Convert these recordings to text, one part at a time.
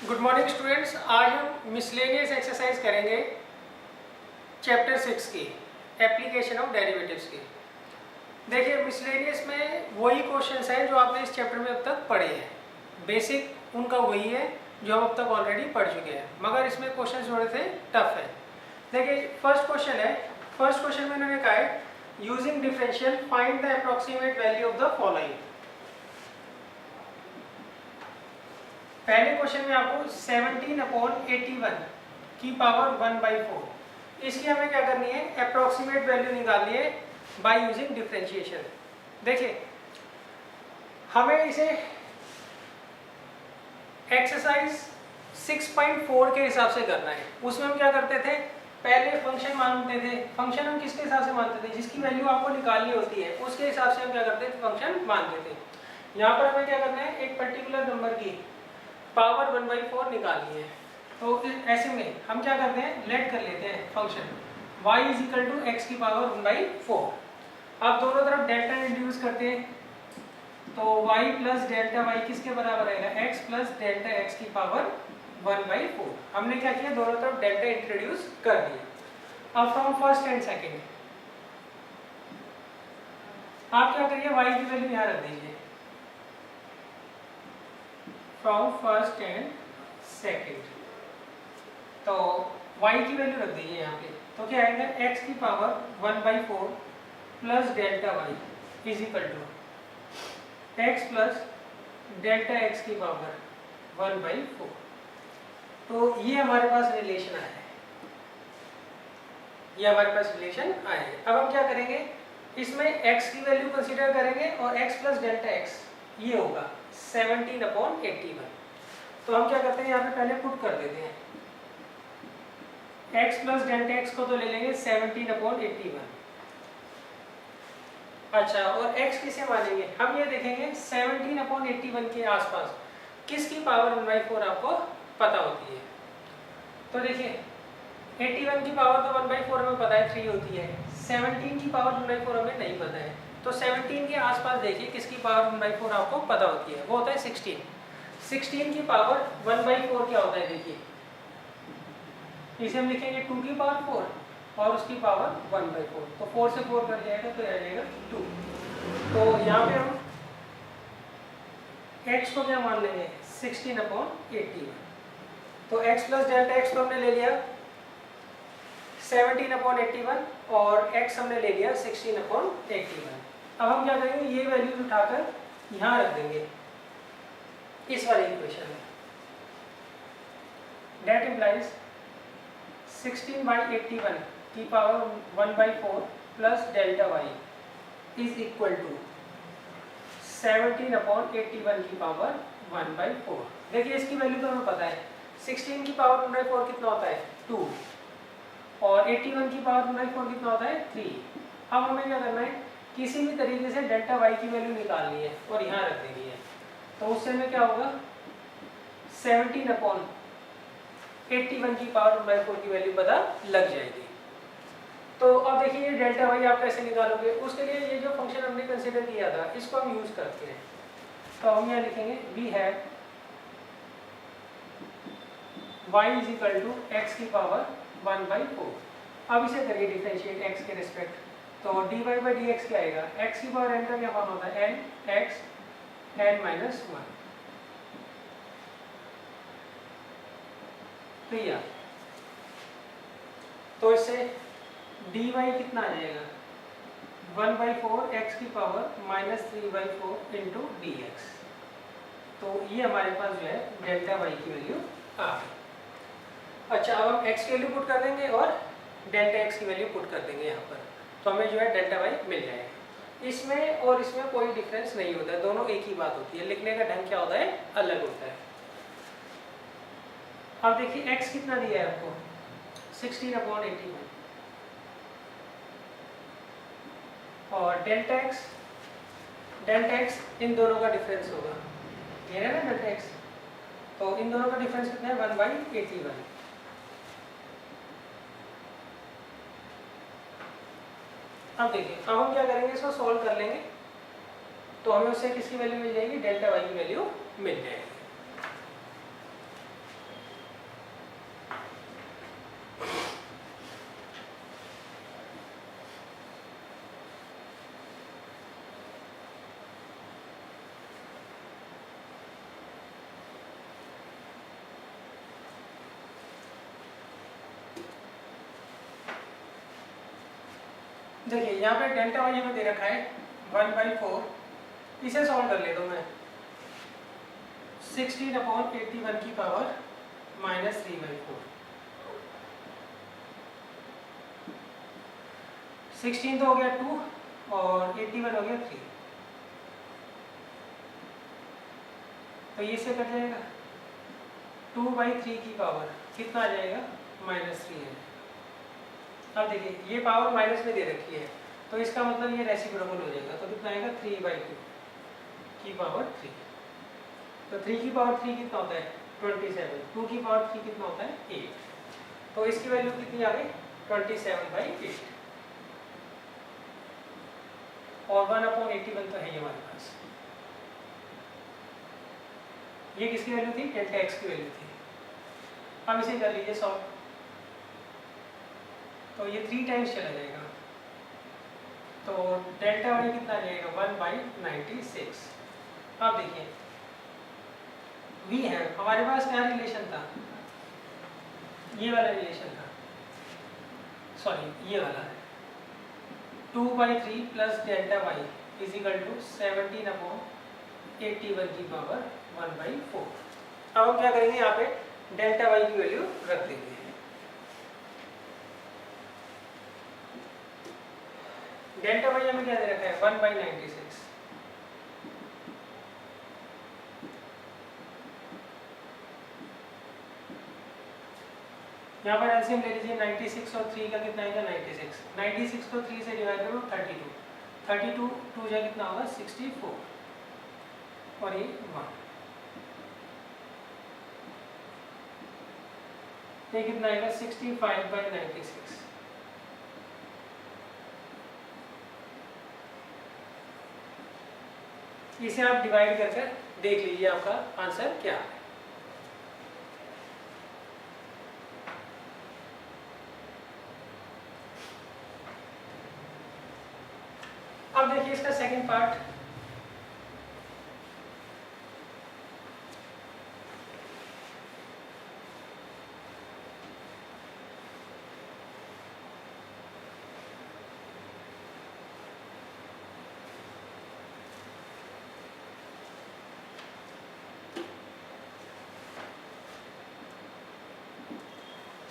Good morning students. आज हम miscellaneous exercise करेंगे चैप्टर 6 की एप्लीकेशन ऑफ डेरिवेटिव्स की। देखिए मिसलेनियस में वही क्वेश्चंस हैं जो आपने इस चैप्टर में अब तक पढ़े हैं, बेसिक उनका वही है जो हम अब तक ऑलरेडी पढ़ चुके हैं, मगर इसमें क्वेश्चंस थोड़े से टफ है। देखिए फर्स्ट क्वेश्चन है, फर्स्ट क्वेश्चन में उन्होंने कहा है using differential find the approximate value of the following. पहले क्वेश्चन में आपको 17/81 की पावर 1/4, इसकी हमें क्या करनी है, अप्रोक्सीमेट वैल्यू निकालनी है बाय यूजिंग डिफरेंशिएशन। देखिए हमें इसे एक्सरसाइज 6.4 के हिसाब से करना है। उसमें हम क्या करते थे, पहले फंक्शन मानते थे। फंक्शन हम किसके हिसाब से मानते थे, जिसकी वैल्यू आपको निकालनी होती है उसके हिसाब से हम क्या करते थे, फंक्शन मानते थे। यहाँ पर हमें क्या करना है, एक पर्टिकुलर नंबर की पावर 1/4 निकालनी है। तो ऐसे में हम क्या करते हैं, लेट कर लेते हैं फंक्शन y = x की पावर 1/4। अब दोनों तरफ डेल्टा इंट्रोड्यूस करते हैं, तो y + डेल्टा y किसके बराबर आएगा, x + डेल्टा x की पावर 1/4। हमने क्या किया, दोनों तरफ डेल्टा इंट्रोड्यूस कर दिया। अब फ्रॉम फर्स्ट एंड सेकेंड आप क्या करिए, y की वैल्यू यहाँ रख दीजिए फ्रॉम फर्स्ट एंड सेकेंड। तो y की वैल्यू रख दीजिए यहाँ पे, तो क्या आएगा, x की power 1/4 plus delta y = x plus delta x की पावर 1/4। तो ये हमारे पास रिलेशन आया है, ये हमारे पास रिलेशन आया है। अब हम क्या करेंगे, इसमें x की वैल्यू कंसीडर करेंगे और x प्लस डेल्टा x ये होगा 17/81। तो हम क्या करते हैं, यहाँ पे पहले पुट कर देते हैं, x प्लस डेल्टा x को तो ले लेंगे 17/81। अच्छा, और x किसे मानेंगे, हम ये देखेंगे 17/81 के आसपास किसकी पावर 1/4 आपको पता होती है। तो देखिए 81 की पावर तो 1/4 में पता है 3 होती है, 17 की पावर 1/4 हमें नहीं पता है। तो 17 के आसपास देखिए किसकी पावर 1/4 आपको पता होती है, वो होता है 16। 16 की पावर 1/4 क्या होता है, देखिए इसे हम लिखेंगे 2 की पावर 4 और उसकी पावर 1/4। तो 4 से 4 कट जाएगा तो आ जाएगा 2। तो यहाँ पे हम x को क्या मान लेंगे, 16/81। तो x प्लस डेल्टा x तो हमने ले लिया 17/81 और x हमने ले लिया 16/81। अब हम क्या करेंगे, ये वैल्यूज उठाकर यहाँ रख देंगे इस वाले इक्वेशन में। डेट इम्प्लाइज 16/81 की पावर 1/4 प्लस डेल्टा y = 17/81 की पावर 1/4। देखिए इसकी वैल्यू तो हमें पता है, 16 की पावर 1/4 कितना होता है, 2, और 81 की पावर 1/4 कितना होता है, 3। अब हमें क्या करना है, किसी भी तरीके से डेल्टा y की वैल्यू निकालनी है और यहाँ रख देनी है। तो उससे हमें क्या होगा, 17/81 की पावर 1/4 की वैल्यू पता लग जाएगी। तो अब देखिए डेल्टा y आप कैसे निकालोगे, उसके लिए ये जो फंक्शन हमने कंसीडर किया था इसको हम यूज करते हैं। तो हम यहाँ लिखेंगे वी हैव y = x की पावर 1/4। अब इसे करिए डिफरेंशिएट x के रिस्पेक्ट, तो dy/dx क्या आएगा, x की पावर n का क्या फॉर्म होता है, n x n-1। तो तो इससे dy कितना आ जाएगा, 1/4 x की पावर -3/4 इंटू dx। तो ये हमारे पास जो है डेल्टा y की वैल्यू आ गई। अच्छा, अब हम x की वैल्यू पुट कर देंगे और डेल्टा x की वैल्यू पुट कर देंगे यहाँ पर, तो हमें जो है डेल्टा y मिल जाएगा। इसमें और इसमें कोई डिफरेंस नहीं होता है, दोनों एक ही बात होती है, लिखने का ढंग क्या होता है, अलग होता है। अब देखिए x कितना दिया है आपको, 16/81, और डेल्टा x इन दोनों का डिफरेंस होगा, ये है ना डेल्टा x, तो इन दोनों का डिफरेंस कितना है, 1/81। अब देखिए, अब हम क्या करेंगे, इसको सॉल्व कर लेंगे, तो हमें उससे किसकी वैल्यू मिल जाएगी, डेल्टा y की वैल्यू मिल जाएगी। देखिए यहाँ पे डेल्टा वाई हमें दे रखा है 1/4, इसे सॉल्व कर लेता हूँ मैं। 16/81 की पावर -3/4, 16 तो हो गया 2 और 81 हो गया 3, तो ये इससे कट जाएगा। 2/3 की पावर कितना आ जाएगा, -3 है। अब देखिए ये पावर माइनस में दे रखी है, तो इसका मतलब ये रेसिप्रोकल हो जाएगा, तो कितना आएगा 3/2 की पावर 3। तो 3 की पावर 3 कितना होता है 27, 2 की पावर 3 कितना होता है 8, तो इसकी वैल्यू कितनी आ गई 27/8, और 1/81 तो है ही हमारे पास। ये किसकी वैल्यू थी, डेल्टा एक्स की वैल्यू थी। अब इसे कर लीजिए सॉल्व, तो ये 3 टाइम्स चला जाएगा, तो डेल्टा वाई कितना आ जाएगा 1/96। अब देखिए वी है हमारे पास, क्या रिलेशन था, ये वाला रिलेशन था, सॉरी ये वाला है 2/3 plus delta y is equal to 17/81 की पावर 1/4। अब हम क्या करेंगे, यहाँ पे डेल्टा वाई की वैल्यू रख देंगे। डेल्टा वाई हमें क्या दे रखा है 1/96, यहाँ पर एलसीएम ले लीजिए, 96 और 3 का कितना आएगा 96, 96 को 3 से डिवाइड करो 32, 32 2 जा कितना होगा 64, और ये 1, ये कितना आएगा 65/96। इसे आप डिवाइड करके देख लीजिए आपका आंसर क्या है। अब देखिए इसका सेकंड पार्ट,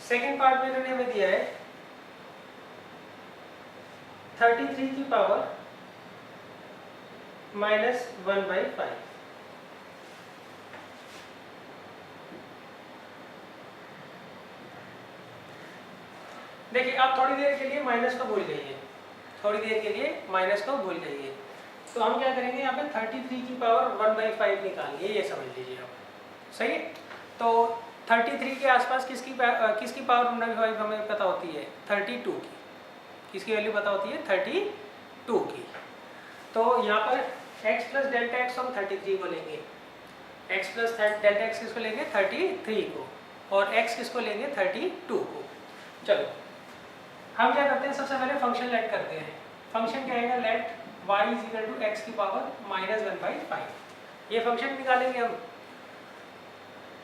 सेकंड पार्ट में इन्होंने हमें दिया है 33 की पावर -1/5। देखिए आप थोड़ी देर के लिए माइनस को भूल जाइए, थोड़ी देर के लिए माइनस को भूल जाइए। तो हम क्या करेंगे, यहाँ पे 33 की पावर 1/5 निकालेंगे, ये समझ लीजिए आप, सही है। तो 33 के आसपास किसकी पावर 1/5 हमें पता होती है 32 की, किसकी वैल्यू पता होती है 32 की। तो यहाँ पर x प्लस डेल्टा एक्स हम 33 को लेंगे, x प्लस डेल्टा एक्स किसको लेंगे 33 को, और x किसको लेंगे 32 को। चलो हम क्या करते हैं, सबसे पहले फंक्शन लेट करते हैं। फंक्शन क्या आएगा, let y is equal to x की पावर -1/5, ये फंक्शन निकालेंगे हम।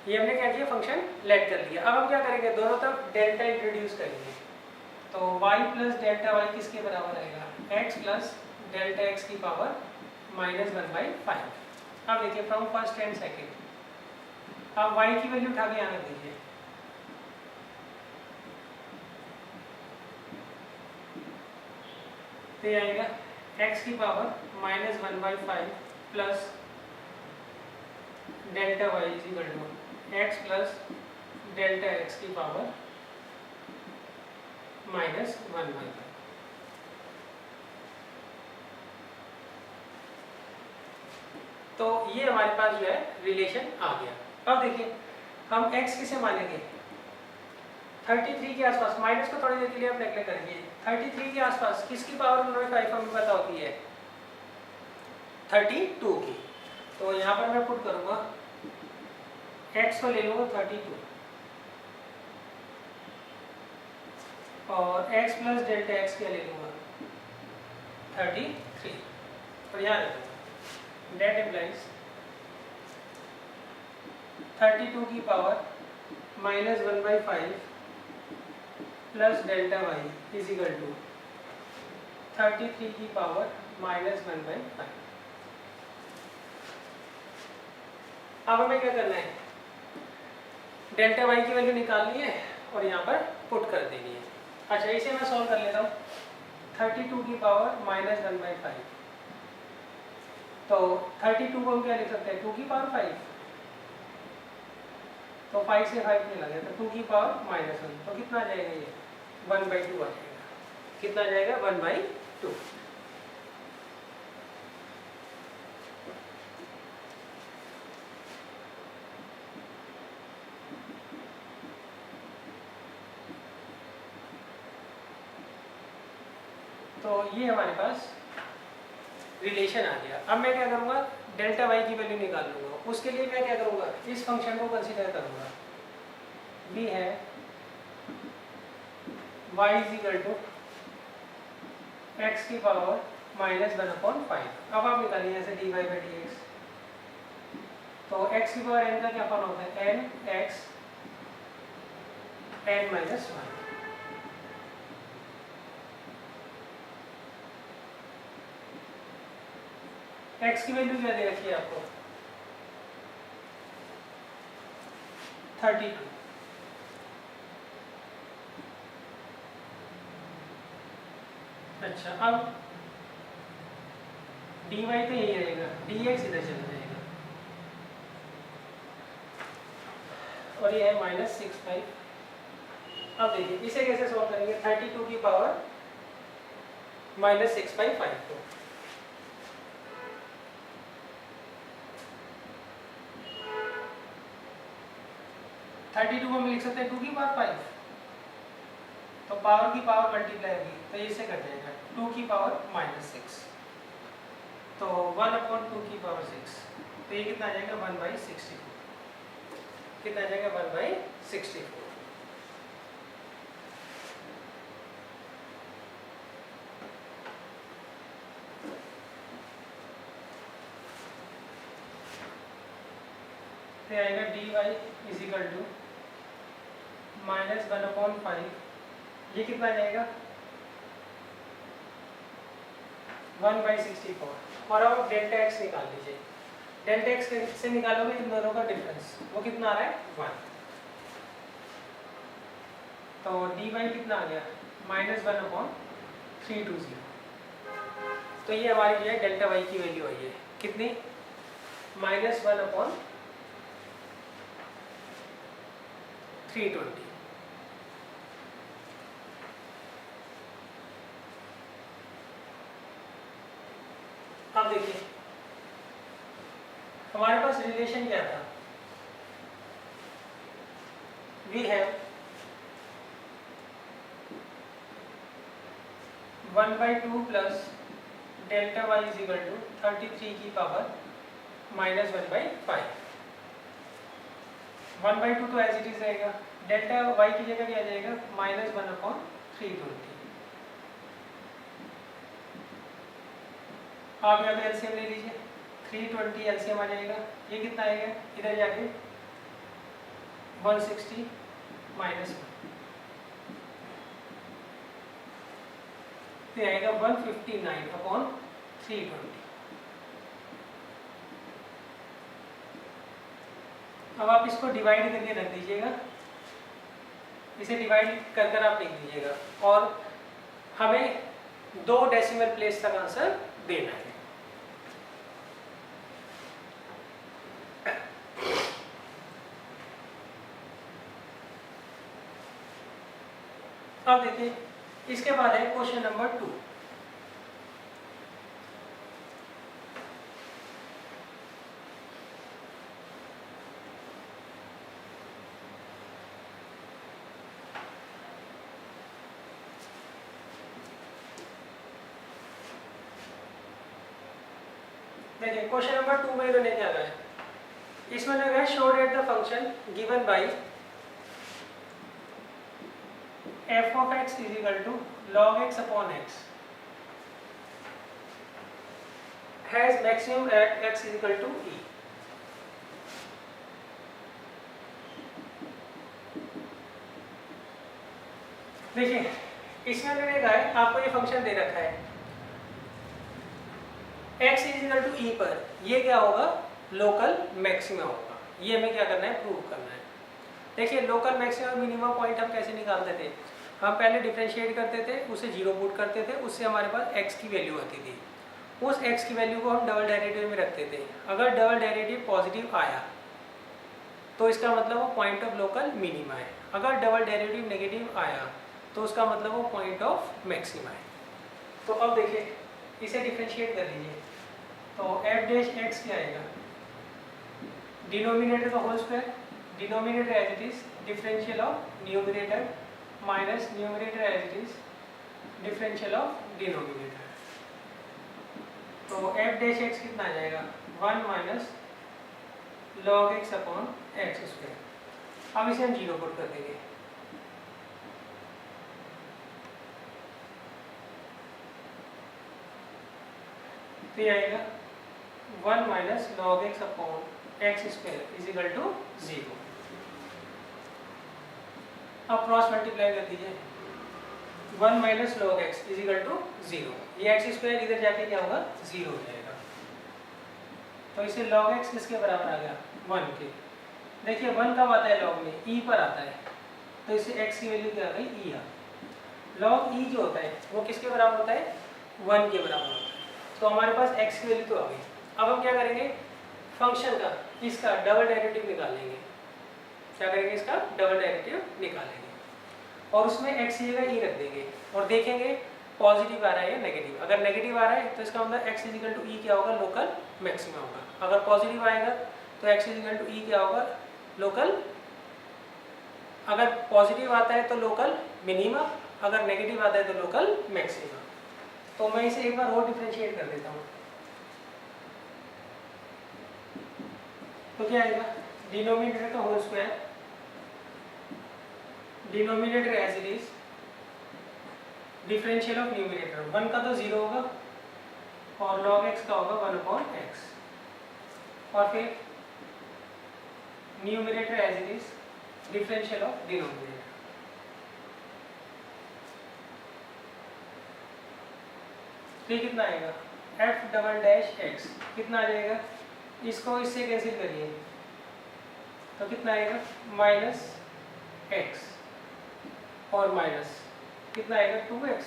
ये हमने क्या किया, फंक्शन लेट कर लिया। अब हम क्या करेंगे, दोनों तरफ डेल्टा इंट्रोड्यूस करेंगे, तो y प्लस डेल्टा y किसके बराबर आएगा, x प्लस डेल्टा x की पावर -1/5। अब देखिए फ्रॉम फर्स्ट एंड सेकेंड, अब y की वैल्यू उठा के यहाँ रख दीजिए, तो ये आएगा x की power -1/5 plus delta y is equal to x plus delta x की पावर -1/5। तो ये हमारे पास जो है रिलेशन आ गया। अब देखिए हम x किसे मानेंगे 33 के आसपास, माइनस को थोड़ी देर के लिए आप नेगलेक्ट करेंगे, 33 के आसपास किसकी पावर 1/5 हमें पता होती है 32 की। तो यहाँ पर मैं पुट करूंगा x को ले लूंगा 32 और x प्लस डेल्टा x क्या ले लूंगा 33, और यहाँ रखूंगा डेट इम्प्लाइज 32 की power -1/5 plus delta y is equal to 33 की पावर -1/5। अब हमें क्या करना है, डेल्टा वाई की वैल्यू निकालनी है और यहाँ पर पुट कर देनी है। अच्छा, इसे मैं सॉल्व कर लेता हूँ। 32 की पावर -1/5, तो 32 को हम क्या लिख सकते हैं, 2 की पावर 5, तो 5 से 5 नहीं लगे तो 2 की पावर -1, तो कितना आ जाएगा ये 1/2 आ जाएगा। कितना आ जाएगा 1/2। तो ये हमारे पास रिलेशन आ गया। अब मैं क्या करूँगा, डेल्टा वाई की वैल्यू निकाल लूँगा। उसके लिए मैं क्या करूँगा, इस फंक्शन को कंसीडर करूँगा। बी है y = x की पावर -1/5। अब आप निकालिए ऐसे dy/dx, तो x की पावर n का क्या फॉर्म होता है, n x n-1। x की वैल्यू क्या दे रखी है आपको, 32। अच्छा, अब dy तो यही रहेगा, dx इधर चला जाएगा और ये है -6/5। अब देखिए इसे कैसे सॉल्व करेंगे, 32 की पावर -6/5 को 32 को हम लिख सकते हैं 2 की पावर 5, तो पावर की पावर मल्टीप्लाई होगी तो इससे कट जाएगा 2 की पावर -6, तो 1/2 की पावर 6, तो ये कितना आ जाएगा 1/64। कितना आ जाएगा 1/64। तो आएगा dy = -1/5, ये कितना आ जाएगा 1/64। और अब डेल्टा x निकाल लीजिए। डेल्टा x से निकालोगे इन दोनों का डिफरेंस, वो कितना आ रहा है 1। तो dy कितना आ गया -1/320। तो ये हमारी जो है डेल्टा y की वैल्यू आई है, कितनी -1/320। अब देखिए हमारे पास रिलेशन क्या था, we have 1/2 plus delta y = 33 की पावर -1/5। 1/2 तो एज इट इज रहेगा, डेल्टा y की जगह क्या आ जाएगा -1/320। आप यहाँ पे एलसीएम ले लीजिए, 320 एलसीएम आ जाएगा, ये कितना आएगा इधर जाके 160 - 1, तो आएगा 159/320। अब आप इसको डिवाइड करके रख दीजिएगा, इसे डिवाइड कर कर आप लिख दीजिएगा और हमें 2 डेसिमल प्लेस तक आंसर देना है। अब देखिए इसके बाद है क्वेश्चन नंबर 2। देखिए क्वेश्चन नंबर 2 में इन्होंने क्या कहा है, इसमें लगा है show that the function given by f(x) = log x/x has maximum at x = e। देखिए इसमें मैंने कहा है आपको ये फंक्शन दे रखा है इजिकल टू ई पर ये क्या होगा, लोकल मैक्सिमा होगा। ये हमें क्या करना है, प्रूव करना है। देखिए लोकल मैक्सिमम और मिनिमम पॉइंट हम कैसे निकालते थे, हम पहले डिफरेंशिएट करते थे, उसे जीरो पुट करते थे, उससे हमारे पास x की वैल्यू आती थी। उस x की वैल्यू को हम डबल डेरिवेटिव में रखते थे। अगर डबल डेरिवेटिव पॉजिटिव आया तो इसका मतलब वो पॉइंट ऑफ लोकल मिनिमा है। अगर डबल डेरिवेटिव नेगेटिव आया तो उसका मतलब वो पॉइंट ऑफ मैक्सिमा है। तो अब देखिए इसे डिफरेंशिएट कर लीजिए, तो एफ डैश एक्स क्या आएगा, डिनोमिनेटर का whole square, denominator as it is differential of numerator minus numerator as it is differential of denominator. तो एफ डैश एक्स कितना आ जाएगा, 1 minus log x upon x square. अब इसे हम जीरो पुट कर देंगे, तो ये आएगा 1 minus log x upon x square is equal to 0। अब क्रॉस मल्टीप्लाई कर दीजिए, 1 minus log x is equal to 0। ये एक्स स्क्वायर इधर जाके क्या होगा, 0 हो जाएगा। तो इसे लॉग एक्स किसके बराबर आ गया, 1 के। देखिए 1 कब आता है लॉग में, ई पर आता है, तो इसे एक्स की वैल्यू क्या आ गई, ई आ। लॉग ई जो होता है वो किसके बराबर होता है, 1 के बराबर होता है। तो हमारे पास x की वैल्यू तो आ गई। अब हम क्या करेंगे, फंक्शन का इसका डबल डेरिवेटिव निकालेंगे। क्या करेंगे, इसका डबल डेरिवेटिव निकालेंगे और उसमें x की जगह e रख देंगे और देखेंगे पॉजिटिव आ रहा है या नेगेटिव। अगर नेगेटिव आ रहा है तो इसका मतलब x इजिकल टू ई क्या होगा, लोकल मैक्सिमा होगा। अगर पॉजिटिव आएगा तो x इजिकल टू ई क्या होगा, लोकल, अगर पॉजिटिव आता है तो लोकल मिनिमा, अगर नेगेटिव आता है तो लोकल मैक्सिमा। तो मैं इसे एक बार और डिफरेंशिएट कर देता हूँ, तो क्या आएगा, डिनोमिनेटर का whole square, denominator as it is differential of numerator, 1 का तो 0 होगा और लॉग एक्स का होगा 1 अपॉन एक्स, और फिर numerator as it is differential of denominator. तो कितना आएगा, एफ डबल डैश एक्स कितना आ जाएगा, इसको इससे कैंसिल करिए तो कितना आएगा, माइनस एक्स और माइनस कितना आएगा, 2x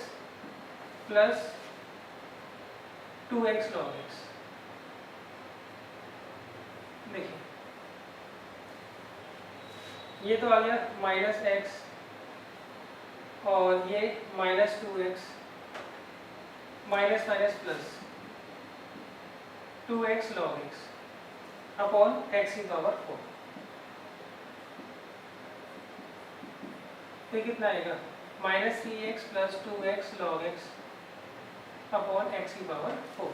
plus 2x log x. देखिए ये तो आ गया माइनस एक्स और ये minus 2x, minus minus plus 2x log x upon x की पावर 4। तो कितना आएगा, minus 3x plus 2x log x upon x की पावर 4।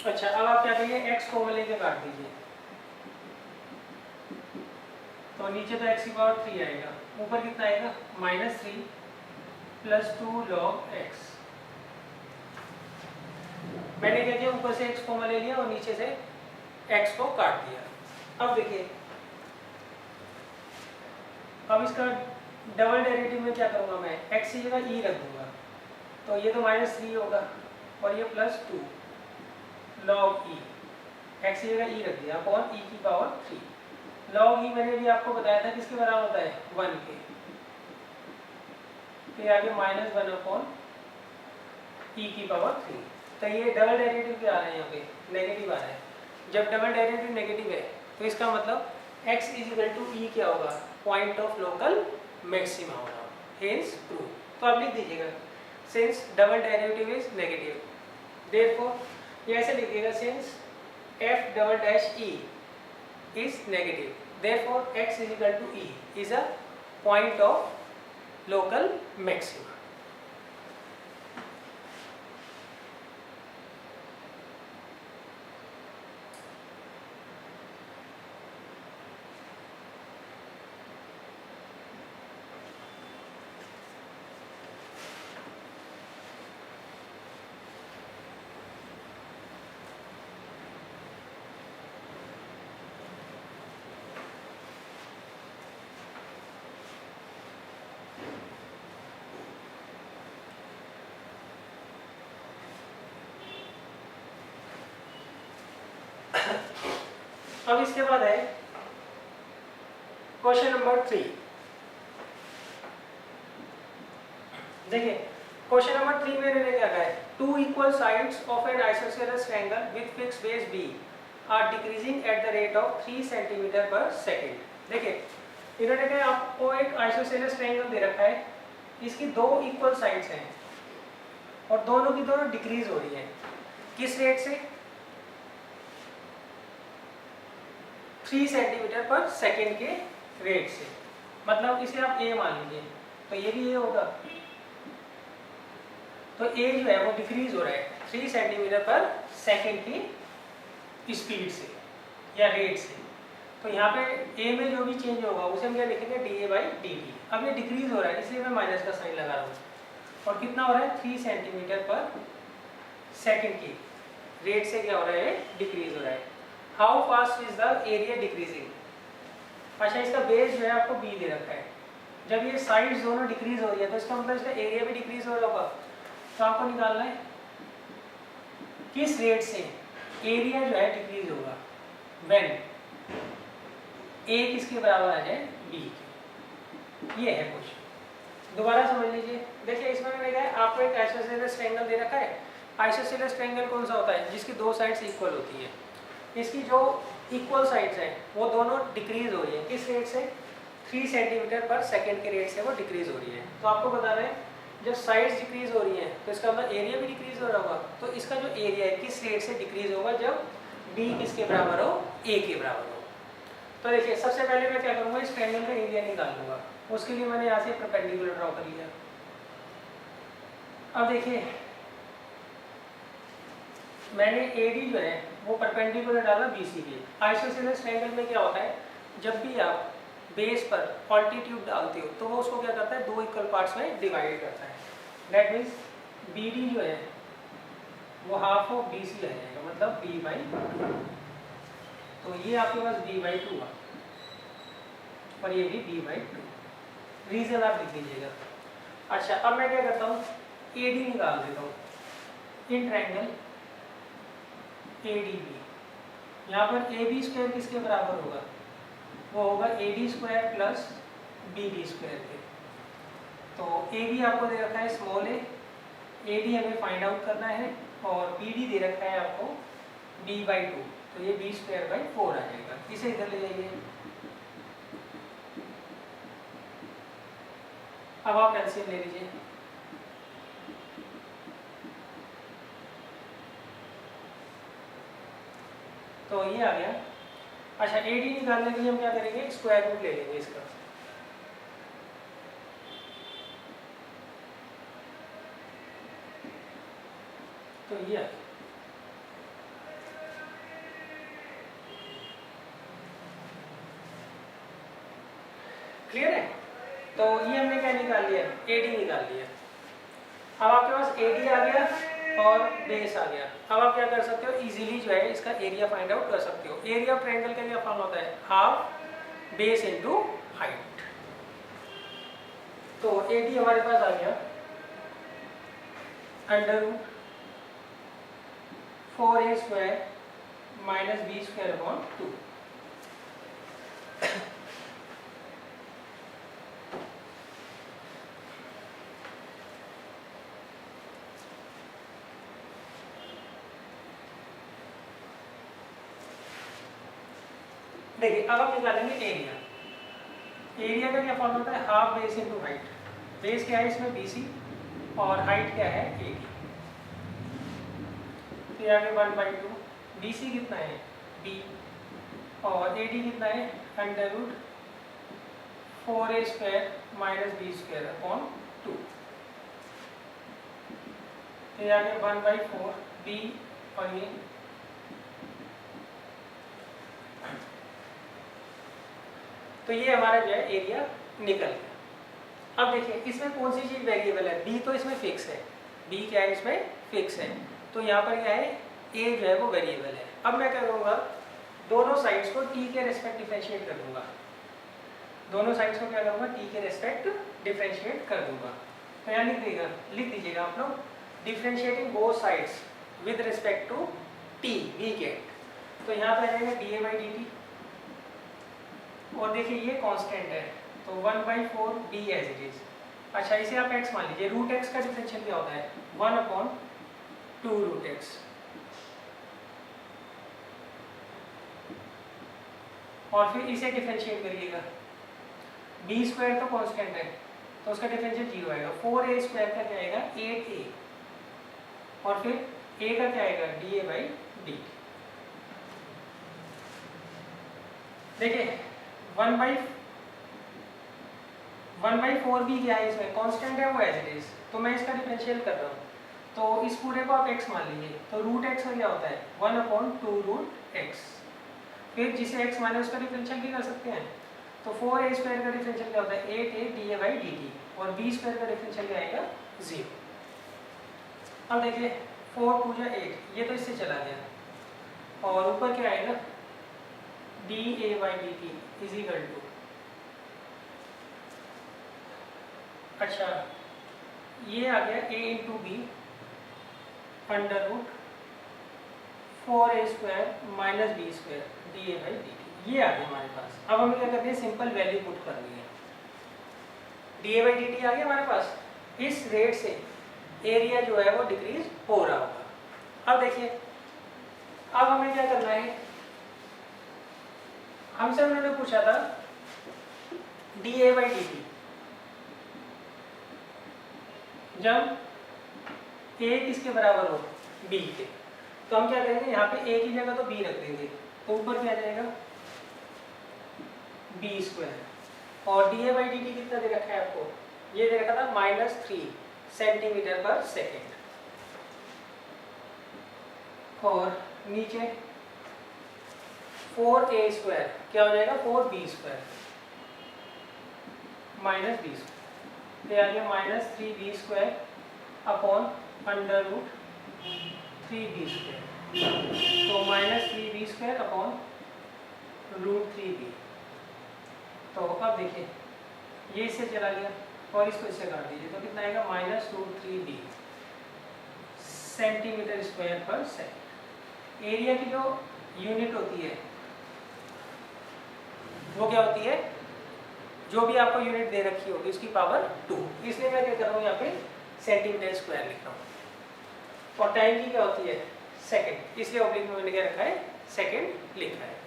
अच्छा अब आप क्या करिए, x को लेके काट दीजिए, तो नीचे तो x की पावर 3 आएगा, ऊपर कितना आएगा, माइनस 3 प्लस 2 लॉग एक्स। मैंने क्या किया, ऊपर से x कॉमन ले लिया और नीचे से x को काट दिया। अब देखिए अब इसका डबल डेरिवेटिव में क्या करूंगा मैं, x की जगह e रख दूंगा, तो ये तो माइनस 3 होगा और ये प्लस 2 लॉग e, x की जगह e रख दिया अपॉन e की पावर 3। लॉग e मैंने भी आपको बताया था किसके बराबर होता है, 1 के। फिर आगे माइनस 1 अपॉन e की पावर 3। तो ये डबल डेरिवेटिव क्या आ रहा है, यहाँ पे नेगेटिव आ रहा है। जब डबल डेरिवेटिव नेगेटिव है तो इसका मतलब x is equal to e क्या होगा, पॉइंट ऑफ लोकल मैक्सिमा होगा, हेंस प्रूव। तो आप लिख दीजिएगा, since double derivative is negative therefore ये ऐसे लिखिएगा, since f double dash e is negative therefore x is equal to e is a point of local maxima. अब इसके बाद है क्वेश्चन नंबर 3। देखिए क्वेश्चन नंबर 3 में मैंने क्या कहा है, two equal sides of an isosceles triangle with fix base b are decreasing at the rate of 3 centimetre per second. देखिए इन्होंने कहा आपको एक आइसोसेलेस ट्रायंगल दे रखा है, इसकी दो इक्वल साइड्स हैं और दोनों की दोनों डिक्रीज हो रही है। किस रेट से? 3 सेंटीमीटर पर सेकेंड के रेट से। मतलब इसे आप ए मान लीजिए, तो ये भी ए होगा, तो ए जो है वो डिक्रीज हो रहा है 3 सेंटीमीटर पर सेकेंड की स्पीड से या रेट से। तो यहाँ पे ए में जो भी चेंज होगा उसे हम क्या लिखेंगे, D A by D T. अब ये डिक्रीज हो रहा है इसलिए मैं माइनस का साइन लगा रहा हूँ। और कितना हो रहा है, 3 सेंटीमीटर पर सेकेंड की रेट से क्या हो रहा है, डिक्रीज हो रहा है। How fast is the area decreasing. अच्छा इसका बेस जो है आपको बी दे रखा है, जब ये साइड्स दोनों डिक्रीज हो रही है तो इसका मतलब इसका एरिया भी डिक्रीज हो रहा होगा। तो आपको निकालना है किस रेट से एरिया जो है डिक्रीज होगा, व्हेन ए किसके बराबर आ जाए, बी के। ये है क्वेश्चन, दोबारा समझ लीजिए। देखिए इसमें मैंने कहा है आपको एक आइसोसेलेस ट्रायंगल दे रखा है। आइसोसेलेस ट्रायंगल कौन सा होता है, जिसकी दो साइड्स इक्वल होती है। इसकी जो इक्वल साइड्स हैं वो दोनों डिक्रीज हो रही है, किस रेट से, 3 सेंटीमीटर पर सेकेंड के रेट से वो डिक्रीज हो रही है। तो आपको बताना है जब साइड्स डिक्रीज हो रही है तो इसका मतलब एरिया भी डिक्रीज हो रहा होगा। तो इसका जो एरिया है किस रेट से डिक्रीज होगा, जब बी किसके बराबर हो, ए के बराबर हो। तो देखिए सबसे पहले मैं क्या करूँगा, इस ट्रायंगल का एरिया निकाल लूँगा। उसके लिए मैंने यहाँ से परपेंडिकुलर ड्रॉ कर लिया। अब देखिए मैंने एडी जो है वो परपेंडिकुलर डाला बीसी के। आइसोसेलेस ट्रायंगल में क्या होता है, जब भी आप बेस पर ऑल्टीट्यूड डालते हो तो वो उसको क्या करता है, दो इक्वल पार्ट्स में डिवाइड करता है। दैट मीन्स बी डी जो है वो हाफ ऑफ बी सी आ जाएगा, मतलब बी बाई। तो ये आपके पास बी बाई 2 आ और ये भी बी बाई 2। रीजन आप लिख लीजिएगा। अच्छा अब मैं क्या करता हूँ, ए डी निकाल देता हूँ in triangle A D B. यहाँ पर ए बी स्क्वायर किसके बराबर होगा, वो होगा A D square plus B D square के। तो ए बी आपको दे रखा है स्मॉल ए डी हमें फाइंड आउट करना है, और बी डी दे रखा है आपको बी बाई 2। तो ये बी स्क्वायर बाई 4 आ जाएगा। इसे इधर ले जाइए। अब आप एलसीएम ले लीजिए। तो ये आ गया। अच्छा ए डी निकालने के लिए हम क्या करेंगे, स्क्वायर रूट ले लेंगे इसका। तो ये आ गया। क्लियर है। तो ये हमने क्या निकाल लिया, ए डी निकाल लिया। अब आपके पास ए डी आ गया और बेस आ गया। अब आप क्या कर सकते हो, इजीली जो है इसका एरिया फाइंड आउट कर सकते हो। एरिया ऑफ ट्रायंगल का क्या फॉर्म होता है, हाफ बेस इनटू हाइट। तो ए डी हमारे पास आ गया under root 4a square minus b square upon 2। देखिए अब हम निकालेंगे एरिया। एरिया का क्या फॉर्म होता है, half base into height. Base क्या है इसमें BC और हाइट क्या है AD। फिर आगे 1/2। BC कितना है B और AD कितना है under root 4a square minus b square upon 2। फिर आगे 1/4 B और ये तो ये हमारा जो है एरिया निकल गया। अब देखिए इसमें कौन सी चीज़ वेरिएबल है, बी तो इसमें फिक्स है, बी क्या है इसमें फिक्स है। तो यहाँ पर क्या है, ए जो है वो वेरिएबल है। अब मैं क्या करूँगा, दोनों साइड्स को टी के रेस्पेक्ट डिफरेंशिएट कर दूंगा। दोनों साइड्स को क्या करूँगा, टी के रेस्पेक्ट डिफरेंशिएट कर दूंगा। तो यहाँ लिख दीजिएगा आप लोग, differentiating both sides with respect to t v के। तो यहाँ पे आ जाएगा d A by D t, और देखिए ये कांस्टेंट है तो 1/4 डी एज इट इज। अच्छा इसे आप x मान लीजिए। रूट x का डिफरेंशियल क्या होता है 1/2 रूट x। और फिर इसे डिफरेंशिएट करिएगा, बी स्क्वायर तो कांस्टेंट है तो उसका डिफरेंशियल 0 आएगा। 4a स्क्वायर का क्या आएगा 8a, और फिर a का क्या आएगा डी ए बाई डी। देखिए 1/4 भी क्या है इसमें कांस्टेंट है वो एज इट इज, तो मैं इसका डिफरेंशियल कर रहा हूँ तो इस पूरे को आप x मान लीजिए। तो रूट x में क्या होता है 1/2 रूट x, फिर जिसे x माने उसका डिफरेंशियल भी कर सकते हैं। तो 4a स्क्वायर का डिफरेंशियल क्या होता है 8a D A by D t, और b स्क्वायर का डिफरेंशियल क्या आएगा 0। अब देखिए 4 2 जा 8, ये तो इससे चला गया, और ऊपर क्या आएगा d A by D t is equal to, अच्छा ये आ गया a into b under root 4a square minus b square d A by D t, ये आ गया हमारे पास। अब हमें क्या करनी है सिंपल वैल्यू पुट करनी है। D A by D T आ गया हमारे पास, इस रेट से एरिया जो है वो डिक्रीज हो रहा होगा। अब देखिए अब हमें क्या करना है, हमसे उन्होंने पूछा था D A by D T, जब a किसके बराबर हो b के, तो हम क्या करेंगे यहाँ पे a की जगह तो b रख देंगे, तो ऊपर क्या जाएगा b स्क्वायर, और D A by D T कितना दे रखा है आपको, ये दे रखा था -3 सेंटीमीटर पर सेकेंड, और नीचे 4a स्क्वायर क्या हो जाएगा 4b square minus b square, तो आ गया -3b square upon under root 3b square, तो -3b square upon root 3b। तो अब देखिए ये इससे चला गया और इसको इससे काट दीजिए, तो कितना आएगा -√3b सेंटीमीटर स्क्वायर पर सेकेंड। एरिया की जो यूनिट होती है वो क्या होती है, जो भी आपको यूनिट दे रखी होगी उसकी पावर 2, इसलिए मैं क्या कर रहा हूँ यहाँ पे सेंटीमीटर स्क्वायर लिख रहा हूँ। और टाइम की क्या होती है सेकंड, इसलिए ऑब्लिक में मैंने क्या रखा है सेकंड लिखा है।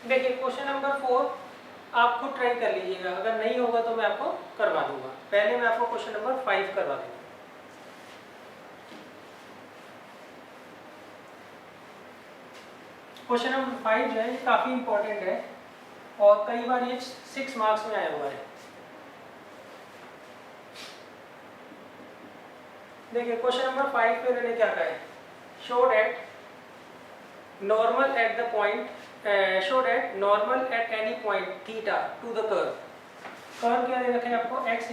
देखिए क्वेश्चन नंबर 4 आप खुद ट्राई कर लीजिएगा, अगर नहीं होगा तो मैं आपको करवा दूंगा। पहले मैं आपको क्वेश्चन नंबर 5 करवा दूंगा। क्वेश्चन नंबर 5 जो है ये काफी इंपॉर्टेंट है और कई बार ये 6 मार्क्स में आया हुआ है। देखिए क्वेश्चन नंबर 5 पे उन्होंने क्या कहा है, show that normal at the point show that normal at any point theta to the curve। Curve क्या दे रखा है आपको x =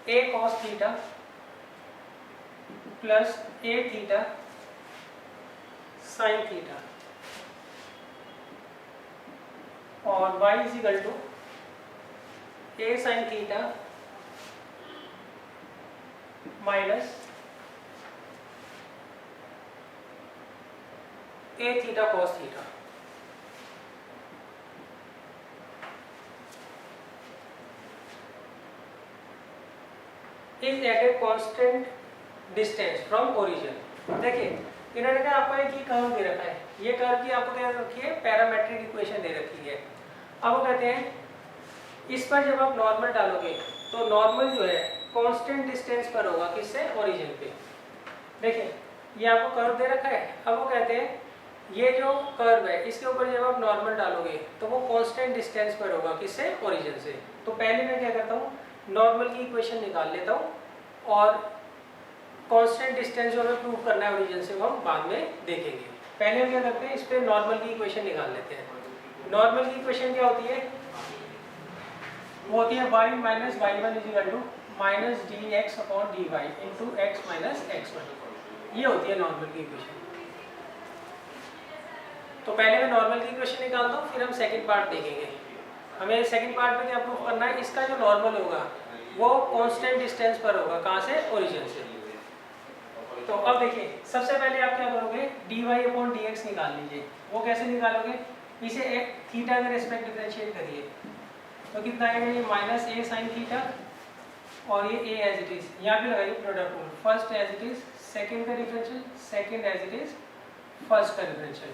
a cos theta plus a theta sin theta, और y = a sin theta minus a theta cos theta। is at a constant distance from origin। देखिए इन्होंने कहा आपको एक ही कर्व दे रखा है, ये कर्व की आपको क्या रखी है पैरामेट्रिक इक्वेशन दे रखी है। अब वो कहते हैं इस पर जब आप नॉर्मल डालोगे तो नॉर्मल जो है कांस्टेंट डिस्टेंस पर होगा, किससे ओरिजिन पे। देखिए ये आपको कर्व दे रखा है, अब वो कहते हैं ये जो कर्व है इसके ऊपर जब आप नॉर्मल डालोगे तो वो कांस्टेंट डिस्टेंस पर होगा, किससे ओरिजिन से। तो पहले मैं क्या करता हूँ नॉर्मल की इक्वेशन निकाल लेता हूँ और कांस्टेंट डिस्टेंस जो हमें प्रूव करना है ओरिजिन से वो हम बाद में देखेंगे। पहले हम क्या करते हैं इस पर नॉर्मल की इक्वेशन निकाल लेते हैं। नॉर्मल की इक्वेशन क्या होती है वो होती है y माइनस y one is equal to minus d x upon d y into x minus x one. ये होती है नॉर्मल की इक्वेशन। तो पहले मैं नॉर्मल की इक्वेशन निकालता हूँ, फिर हम सेकंड पार्ट देखेंगे। हमें सेकंड पार्ट में क्या प्रूफ करना है, इसका जो नॉर्मल होगा वो कांस्टेंट डिस्टेंस पर होगा, कहाँ से, ओरिजिन से। तो अब देखिए सबसे पहले आप क्या करोगे, d y upon d x निकाल लीजिए। वो कैसे निकालोगे, इसे एक थीटा के रिस्पेक्ट डिफरेंशिएट करिए तो कितना आएगा, ये माइनस ए साइन थीटा और ये ए एज इट इज, यहाँ पे लगाइए product rule, first as it is second का differential, second as it is first का डिफरेंशियल।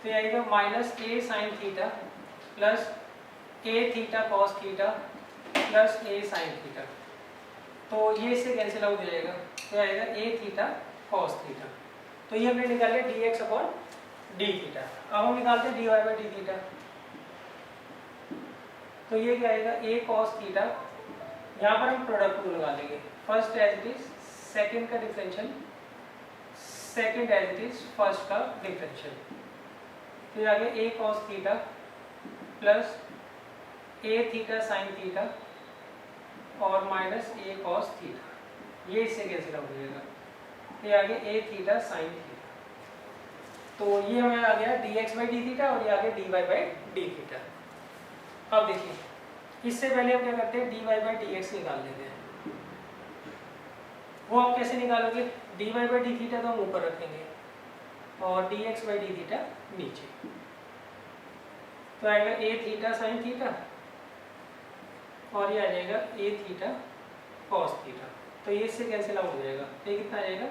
तो ये आएगा minus A sine theta plus A theta cos theta plus A sine theta. तो ये इससे कैंसिल आउट हो जाएगा, तो आएगा ए थीटा कॉस थीटा। तो ये हमने निकाल लिया d x upon d theta. अब हम निकालते हैं d y by d theta. तो ये क्या आएगा, ए कॉस थीटा, यहाँ पर हम प्रोडक्ट को लगा लेंगे, first as it is second का differential, second as it is first का डिफरेंशियल। तो ये आ गया a cos theta plus A theta sine theta और माइनस ए कॉस थीटा। ये इससे कैंसिल आउट हो जाएगा, ये आ गया ए थीटा साइन थीटा। तो ये हमें आ गया d x by d theta और ये आ गया d y by d theta. अब देखिए इससे पहले हम क्या करते हैं, d y by d x निकाल लेते हैं। वो आप कैसे निकालोगे, d y by d theta तो हम ऊपर रखेंगे और d x by d theta नीचे। तो आएगा ए थीटा साइन थीटा और ये आ जाएगा ए थीटा कॉस थीटा। तो ये इससे कैंसिल आउट हो जाएगा, तो ये कितना आ जाएगा,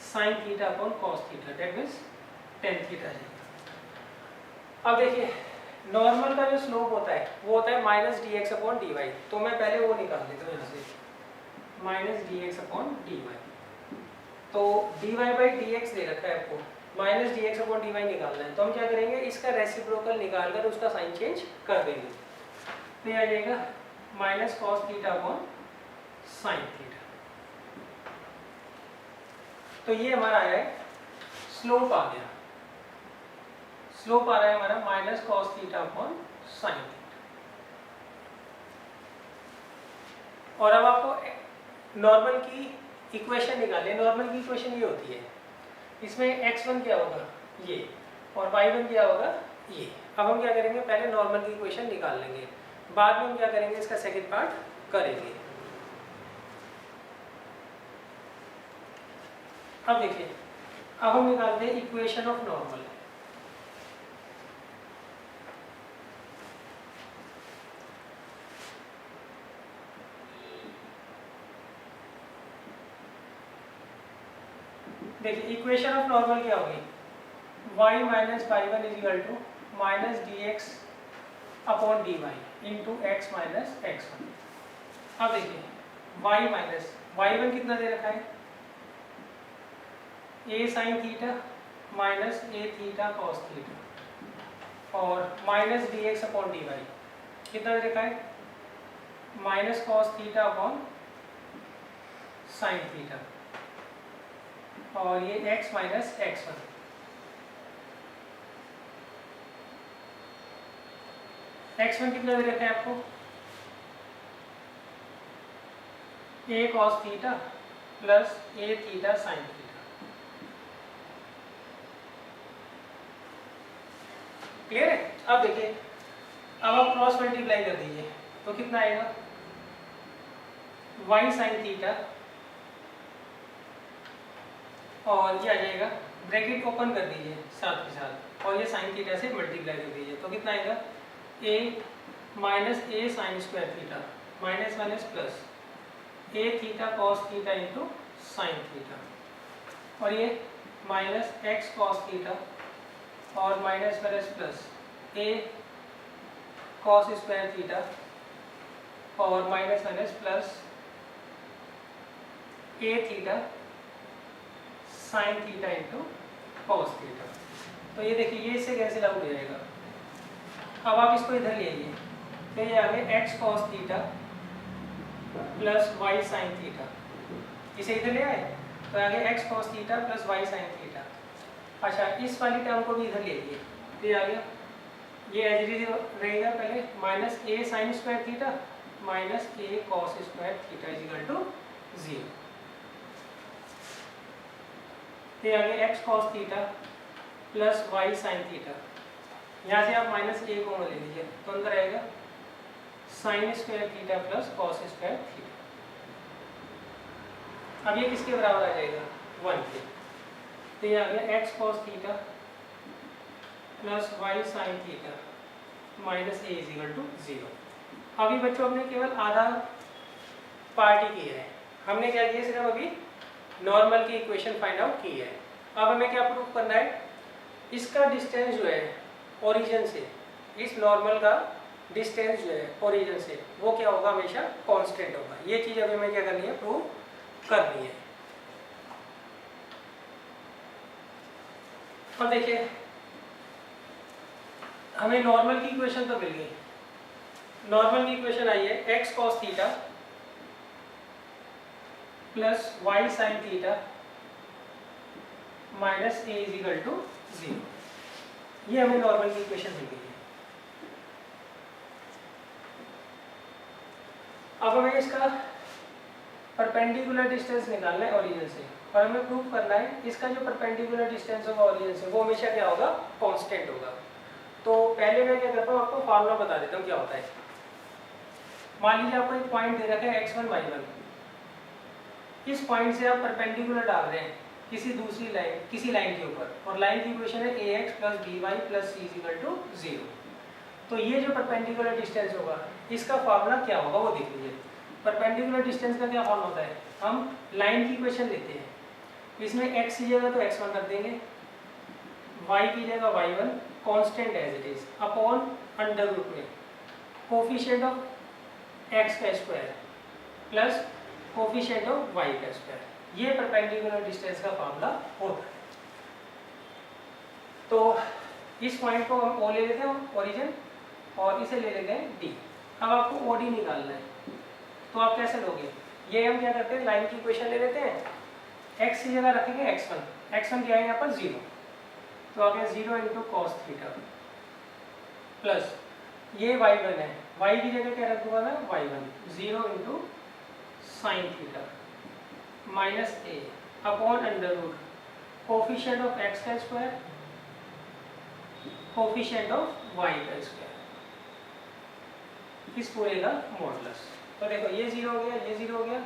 sine theta upon cos theta, that means tan theta आ जाएगा। अब देखिए नॉर्मल का जो स्लोप होता है वो होता है minus d x upon d y. तो मैं पहले वो निकाल देता हूँ यहाँ से, minus d x upon d y. तो d y by d x दे रखा है आपको, minus d x upon d y निकालना है। तो हम क्या करेंगे, इसका रेसिप्रोकल निकाल कर उसका साइन चेंज कर देंगे। तो ये आ जाएगा minus cos theta upon sine theta. तो ये हमारा आया है, स्लोप आ गया, स्लोप आ रहा है हमारा minus cos theta upon sine theta. और अब आपको नॉर्मल की इक्वेशन निकालनी है। नॉर्मल की इक्वेशन ये होती है, इसमें x1 क्या होगा ये और y1 क्या होगा ये। अब हम क्या करेंगे, पहले नॉर्मल की इक्वेशन निकाल लेंगे, बाद में हम क्या करेंगे, इसका सेकंड पार्ट करेंगे। अब देखिए, अब हम निकालते हैं इक्वेशन ऑफ नॉर्मल। देखिए इक्वेशन ऑफ नॉर्मल क्या होगी, y माइनस y one is equal to minus d x upon d y into x minus x one. अब देखिए y माइनस वाई वन कितना दे रखा है, a sine theta minus a theta cos theta और minus d x upon d y कितना दे रखा है, minus cos theta upon sine theta और ये x minus x one. x1 कितना दे रखा है आपको, a cos theta plus a theta sine theta. Clear है। अब देखिए, अब आप क्रॉस मल्टीप्लाई कर दीजिए तो कितना आएगा, y साइन थीटा और ये आ जाएगा, ब्रैकेट ओपन कर दीजिए साथ के साथ और ये साइन थीटा से मल्टीप्लाई कर दीजिए तो कितना आएगा, a minus A sine square theta minus minus plus A theta cos theta into sine theta और ये माइनस एक्स कॉस थीटा और minus minus plus a cos square theta और माइनस माइनस प्लस ए theta sine theta into cos theta. तो ये देखिए ये इससे cancel out हो जाएगा। अब आप इसको इधर ले आइए, तो ये आ गया x cos theta plus y sine theta, इसे इधर ले आए तो आ गया x cos theta plus y sine theta. अच्छा इस वाली टर्म को भी इधर ले आइए, तो ये आ गया ये एज इट इज रहेगा पहले minus A sine square theta minus a cos square theta is equal to 0। ये आ गया x cos theta plus y sine theta. यहाँ से आप माइनस ए को ले लीजिए तो अंदर आएगा sign square theta plus cos square theta. अब ये किसके बराबर आ जाएगा 1 के। तो ये आ गया x cos theta plus y sine theta minus a is equal to 0। अभी बच्चों हमने केवल आधा पार्ट ही किया है। हमने क्या किया, सिर्फ अभी नॉर्मल की इक्वेशन फाइंड आउट की है। अब हमें क्या प्रूव करना है, इसका डिस्टेंस जो है ओरिजिन से, इस नॉर्मल का डिस्टेंस जो है ओरिजिन से वो क्या होगा, हमेशा कांस्टेंट होगा। ये चीज़ अभी हमें क्या करनी है, प्रूव करनी है। अब देखिए हमें नॉर्मल की इक्वेशन तो मिल गई। नॉर्मल की इक्वेशन आई है x cos theta plus y sine theta minus a is equal to 0। ये हमें नॉर्मल की इक्वेशन मिल गई है। अब हमें इसका परपेंडिकुलर डिस्टेंस निकालना है ओरिजिन से, और हमें प्रूव करना है इसका जो परपेंडिकुलर डिस्टेंस होगा ओरिजिन से वो हमेशा क्या होगा, कांस्टेंट होगा। तो पहले मैं क्या करता हूँ, आपको फार्मूला बता देता हूँ क्या होता है। मान लीजिए आपको एक पॉइंट दे रखा है x1 y1, इस पॉइंट से आप परपेंडिकुलर डाल रहे हैं किसी दूसरी लाइन, किसी लाइन के ऊपर, और लाइन की इक्वेशन है ax plus by plus c equal to 0। तो ये जो परपेंडिकुलर डिस्टेंस होगा इसका फार्मूला क्या होगा वो देख लीजिए। परपेंडिकुलर डिस्टेंस का क्या फार्मूला होता है, हम लाइन की इक्वेशन लेते हैं, इसमें x की जगह तो x1 रख देंगे, y की जगह y1 constant as it is upon under root में कोफिशिएंट ऑफ x का square plus coefficient of y का स्क्वायर। ये परपेंडिकुलर डिस्टेंस का फार्मूला होता है। तो इस पॉइंट को हम O ले लेते हैं ओरिजिन, और इसे ले लेते हैं D। अब आपको OD निकालना है, तो आप कैसे लोगे, ये हम क्या करते हैं, लाइन की इक्वेशन ले लेते हैं, x की जगह रखेंगे x1, x1 क्या है यहाँ पर 0, तो आ गया 0 इंटू कॉस थीटा प्लस ये y1 है, y की जगह क्या रखूंगा मैं y1, 0 into sine theta minus a upon under root coefficient of x का स्क्वायर कोफिशिएंट ऑफ y का स्क्वायर, इस पूरे का मॉडुलस। तो देखो ये 0 हो गया, ये 0 हो गया,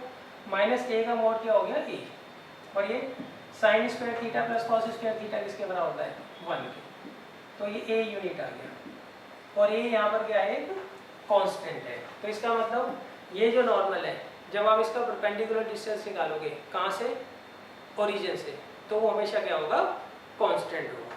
माइनस ए का मॉड क्या हो गया a, और ये sign square theta plus cos square theta किसके बराबर होता है 1 के। तो ये a यूनिट आ गया, और ये यहाँ पर क्या है, एक कांस्टेंट है। तो इसका मतलब ये जो नॉर्मल है, जब आप इसका परपेंडिकुलर डिस्टेंस निकालोगे कहाँ से, ओरिजिन से, तो वो हमेशा क्या होगा, कांस्टेंट होगा।